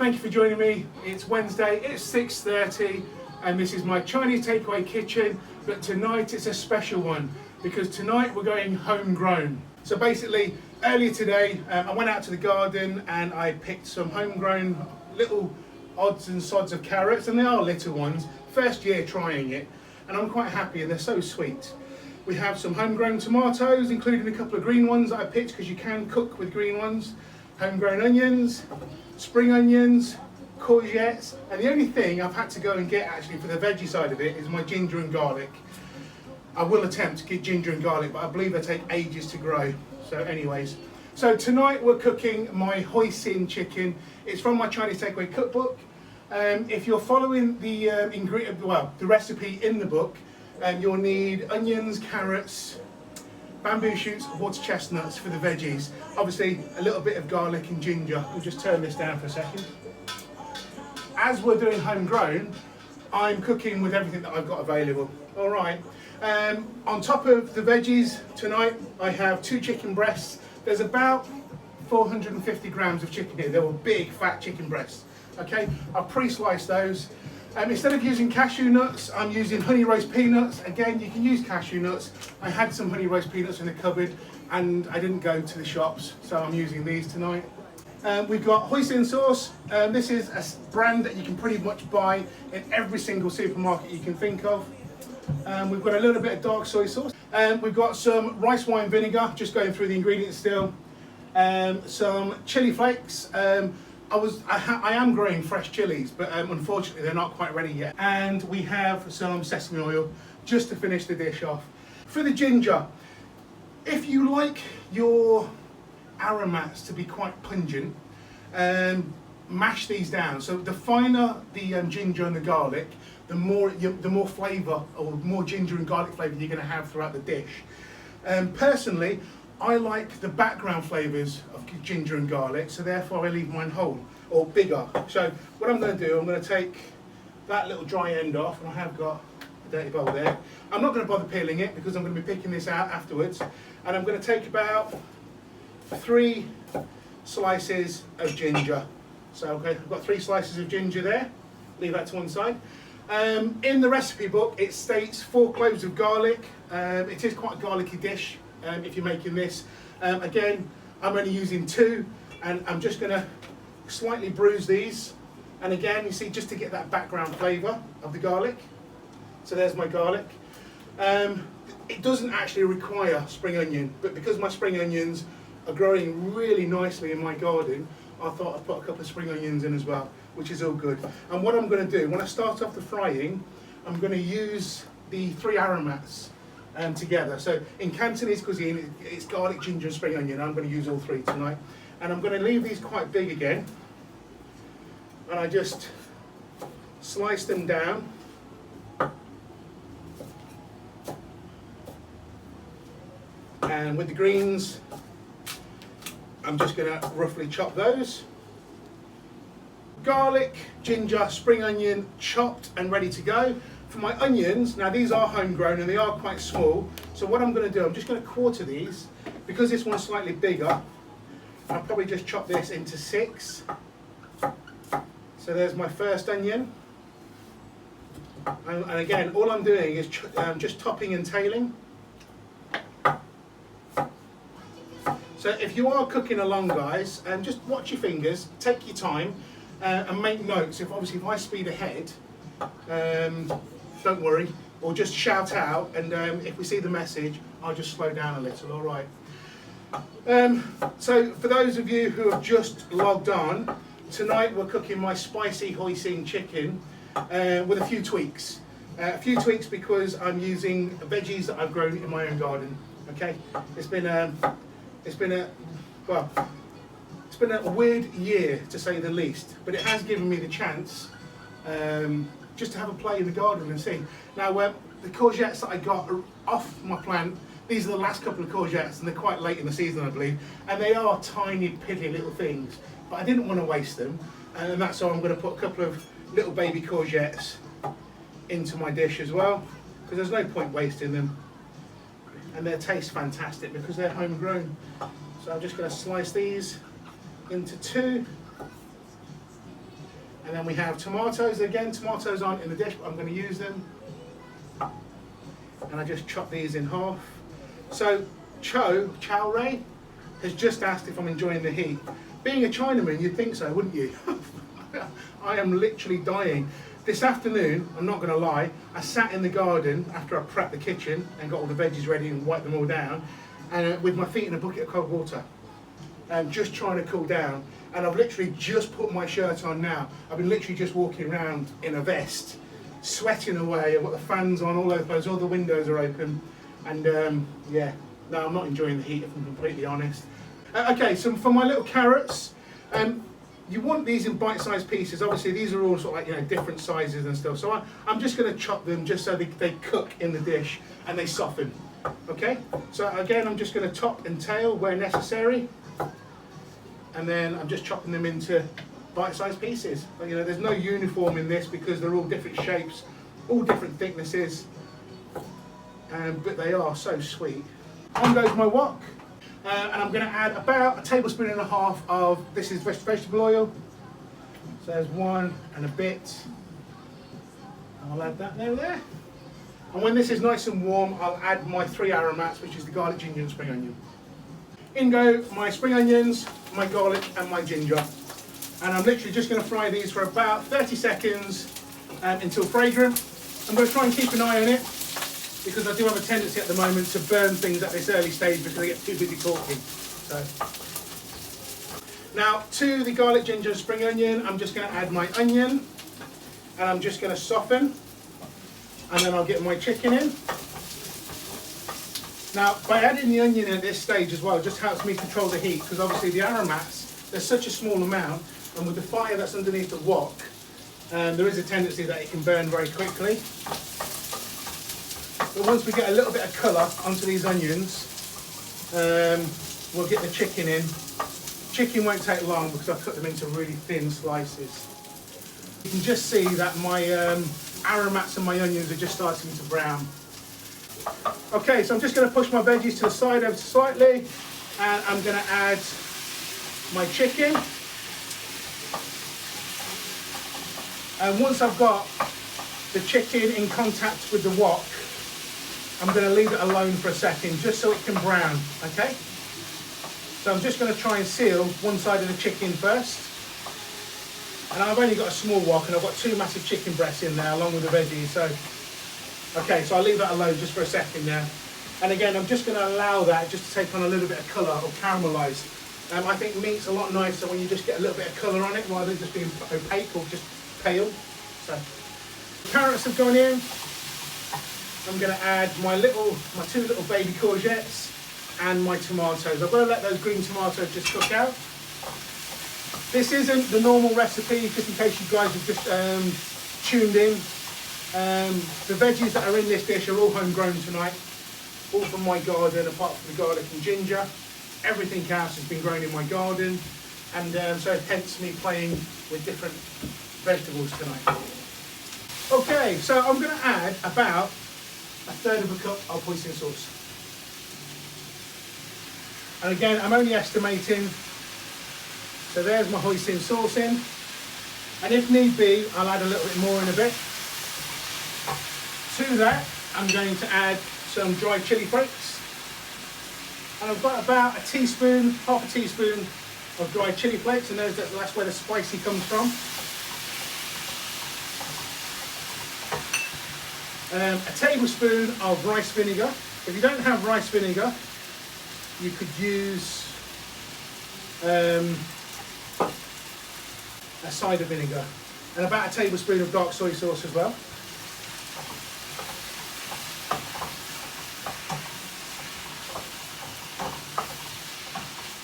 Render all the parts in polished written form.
Thank you for joining me. It's Wednesday, it's 6:30 and this is my Chinese takeaway kitchen, but tonight it's a special one because tonight we're going homegrown. So basically, earlier today I went out to the garden and I picked some homegrown little odds and sods of carrots, and they are little ones, first year trying it, and I'm quite happy and they're so sweet. We have some homegrown tomatoes, including a couple of green ones that I picked because you can cook with green ones, homegrown onions, spring onions, courgettes, and the only thing I've had to go and get actually for the veggie side of it is my ginger and garlic. I will attempt to get ginger and garlic, but I believe they take ages to grow. So anyways, so tonight we're cooking my hoisin chicken. It's from my Chinese takeaway cookbook. If you're following the the recipe in the book, you'll need onions, carrots, bamboo shoots, water chestnuts for the veggies. Obviously, a little bit of garlic and ginger. We'll just turn this down for a second. As we're doing homegrown, I'm cooking with everything that I've got available. All right. On top of the veggies tonight, I have 2 chicken breasts. There's about 450 grams of chicken here. They were big, fat chicken breasts. Okay, I've pre-sliced those. Instead of using cashew nuts, I'm using honey roast peanuts. Again, you can use cashew nuts. I had some honey roast peanuts in the cupboard and I didn't go to the shops, so I'm using these tonight. We've got hoisin sauce. This is a brand that you can pretty much buy in every single supermarket you can think of. We've got a little bit of dark soy sauce. We've got some rice wine vinegar, just going through the ingredients still. Some chili flakes. I am growing fresh chilies, but unfortunately they're not quite ready yet. And we have some sesame oil just to finish the dish off. For the ginger, if you like your aromats to be quite pungent, mash these down. So the finer the ginger and the garlic, the more flavour or more ginger and garlic flavour you're going to have throughout the dish. Personally, I like the background flavours of ginger and garlic, so therefore I leave mine whole or bigger. So what I'm going to do, I'm going to take that little dry end off, and I have got a dirty bowl there. I'm not going to bother peeling it because I'm going to be picking this out afterwards, and I'm going to take about 3 slices of ginger. So okay, I've got 3 slices of ginger there. Leave that to one side. In the recipe book, it states 4 cloves of garlic. It is quite a garlicky dish. If you're making this. Again, I'm only using 2, and I'm just going to slightly bruise these, and again, you see, just to get that background flavour of the garlic. So there's my garlic. It doesn't actually require spring onion, but because my spring onions are growing really nicely in my garden, I thought I'd put a couple of spring onions in as well, which is all good. And what I'm going to do, when I start off the frying, I'm going to use the 3 aromats together. So in Cantonese cuisine, it's garlic, ginger and spring onion. I'm going to use all 3 tonight. And I'm going to leave these quite big again. And I just slice them down. And with the greens, I'm just going to roughly chop those. Garlic, ginger, spring onion, chopped and ready to go. For my onions, now these are homegrown and they are quite small, so what I'm going to do, I'm just going to quarter these. Because this one's slightly bigger, I'll probably just chop this into 6. So there's my first onion. And again, all I'm doing is just topping and tailing. So if you are cooking along, guys, just watch your fingers, take your time, and make notes. If I speed ahead, don't worry, or just shout out, and if we see the message, I'll just slow down a little, all right? So for those of you who have just logged on, tonight we're cooking my spicy hoisin chicken with a few tweaks. A few tweaks because I'm using veggies that I've grown in my own garden, okay? It's been a weird year, to say the least, but it has given me the chance just to have a play in the garden and see. Now, the courgettes that I got are off my plant. These are the last couple of courgettes, and they're quite late in the season, I believe, and they are tiny, piddly little things, but I didn't want to waste them, and that's why I'm going to put a couple of little baby courgettes into my dish as well, because there's no point wasting them, and they taste fantastic because they're homegrown. So I'm just going to slice these into 2. And then we have tomatoes again. Tomatoes aren't in the dish, but I'm going to use them. And I just chop these in half. So Chow Ray has just asked if I'm enjoying the heat. Being a Chinaman, you'd think so, wouldn't you? I am literally dying. This afternoon, I'm not going to lie, I sat in the garden after I prepped the kitchen and got all the veggies ready and wiped them all down, and with my feet in a bucket of cold water, and just trying to cool down. And I've literally just put my shirt on now. I've been literally just walking around in a vest, sweating away. I've got the fans on, all the windows are open, and yeah, no, I'm not enjoying the heat if I'm completely honest. Okay, so for my little carrots, you want these in bite-sized pieces. Obviously, these are all sort of like, different sizes and stuff. So I'm just going to chop them just so they cook in the dish and they soften. Okay, so again, I'm just going to top and tail where necessary, and then I'm just chopping them into bite-sized pieces. But, there's no uniform in this because they're all different shapes, all different thicknesses, but they are so sweet. On goes my wok. And I'm going to add about 1.5 tablespoons of, this is vegetable oil. So there's one and a bit. I'll add that there. And when this is nice and warm, I'll add my 3 aromats, which is the garlic, ginger and spring onion. In go my spring onions, my garlic and my ginger. And I'm literally just going to fry these for about 30 seconds until fragrant. I'm going to try and keep an eye on it, because I do have a tendency at the moment to burn things at this early stage because I get too busy talking. So, now to the garlic, ginger and spring onion, I'm just going to add my onion, and I'm just going to soften, and then I'll get my chicken in. Now, by adding the onion at this stage as well, it just helps me control the heat, because obviously the aromats, there's such a small amount, and with the fire that's underneath the wok, there is a tendency that it can burn very quickly. But once we get a little bit of colour onto these onions, we'll get the chicken in. Chicken won't take long because I've cut them into really thin slices. You can just see that my aromats and my onions are just starting to brown. Okay, so I'm just going to push my veggies to the side ever so slightly, and I'm going to add my chicken. And once I've got the chicken in contact with the wok, I'm going to leave it alone for a second just so it can brown, okay? So I'm just going to try and seal one side of the chicken first. And I've only got a small wok and I've got 2 massive chicken breasts in there along with the veggies. So, okay, so I'll leave that alone just for a second now. And again, I'm just going to allow that just to take on a little bit of colour or caramelise. I think meat's a lot nicer when you just get a little bit of colour on it rather than just being opaque or just pale. So, the carrots have gone in. I'm going to add my 2 little baby courgettes and my tomatoes. I've got to let those green tomatoes just cook out. This isn't the normal recipe, just in case you guys have just tuned in. The veggies that are in this dish are all homegrown tonight, all from my garden, apart from the garlic and ginger. Everything else has been grown in my garden, and so hence me playing with different vegetables tonight. Okay, so I'm going to add about 1/3 of a cup of hoisin sauce. And again, I'm only estimating. So there's my hoisin sauce in. And if need be, I'll add a little bit more in a bit. To that, I'm going to add some dried chili flakes. And I've got about half a teaspoon of dried chili flakes, and that's where the spicy comes from. A tablespoon of rice vinegar. If you don't have rice vinegar, you could use a cider vinegar, and about a tablespoon of dark soy sauce as well.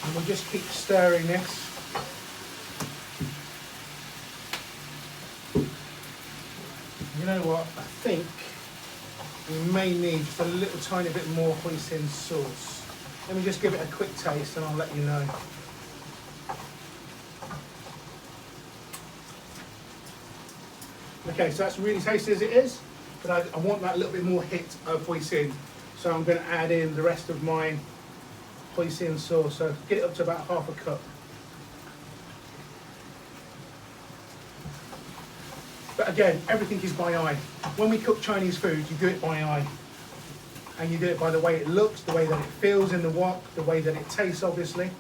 And we'll just keep stirring this. You know what, I think we may need just a little tiny bit more hoisin sauce. Let me just give it a quick taste and I'll let you know. Okay, so that's really tasty as it is, but I want that little bit more hit of hoisin. So I'm going to add in the rest of my hoisin sauce. So get it up to about half a cup. But again, everything is by eye. When we cook Chinese food, you do it by eye. And you do it by the way it looks, the way that it feels in the wok, the way that it tastes, obviously.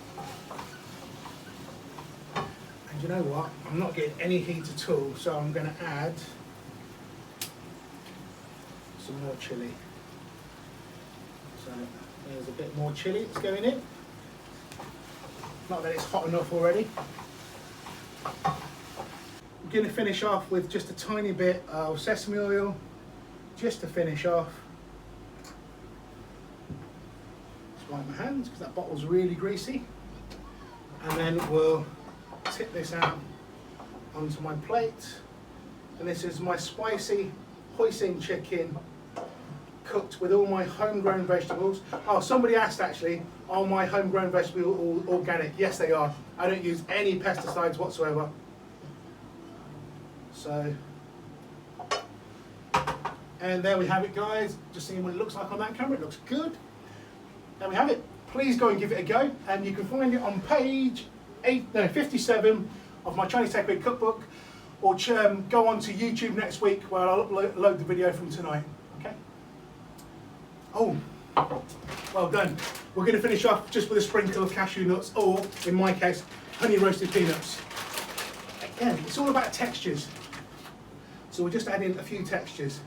And you know what? I'm not getting any heat at all, so I'm going to add some more chilli. So there's a bit more chilli that's going in. Not that it's hot enough already. I'm going to finish off with just a tiny bit of sesame oil, just to finish off. Just wipe my hands because that bottle's really greasy. And then we'll tip this out onto my plate. And this is my spicy hoisin chicken, cooked with all my homegrown vegetables. Oh, somebody asked actually, are my homegrown vegetables all organic? Yes, they are. I don't use any pesticides whatsoever. So, and there we have it, guys. Just seeing what it looks like on that camera. It looks good. There we have it. Please go and give it a go. And you can find it on page 57 of my Chinese takeaway cookbook, or go on to YouTube next week where I'll upload the video from tonight. Okay? Oh, well done. We're going to finish off just with a sprinkle of cashew nuts, or in my case, honey roasted peanuts. Again, it's all about textures. So we're just adding a few textures.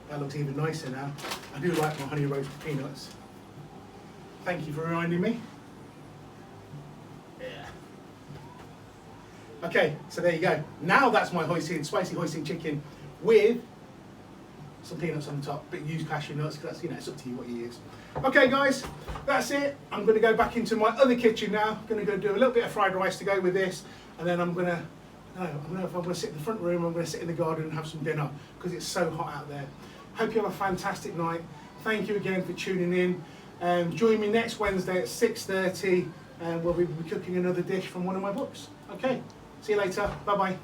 That looks even nicer now. I do like my honey roasted peanuts. Thank you for reminding me. Yeah. Okay, so there you go. Now that's my spicy hoisin chicken with some peanuts on the top, but use cashew nuts because that's, it's up to you what you use. Okay guys, that's it. I'm going to go back into my other kitchen now. I'm going to go do a little bit of fried rice to go with this, and then I'm going to, I don't know if I'm going to sit in the front room or I'm going to sit in the garden and have some dinner because it's so hot out there. Hope you have a fantastic night. Thank you again for tuning in. Join me next Wednesday at 6:30 and we'll be cooking another dish from one of my books. Okay, see you later. Bye bye.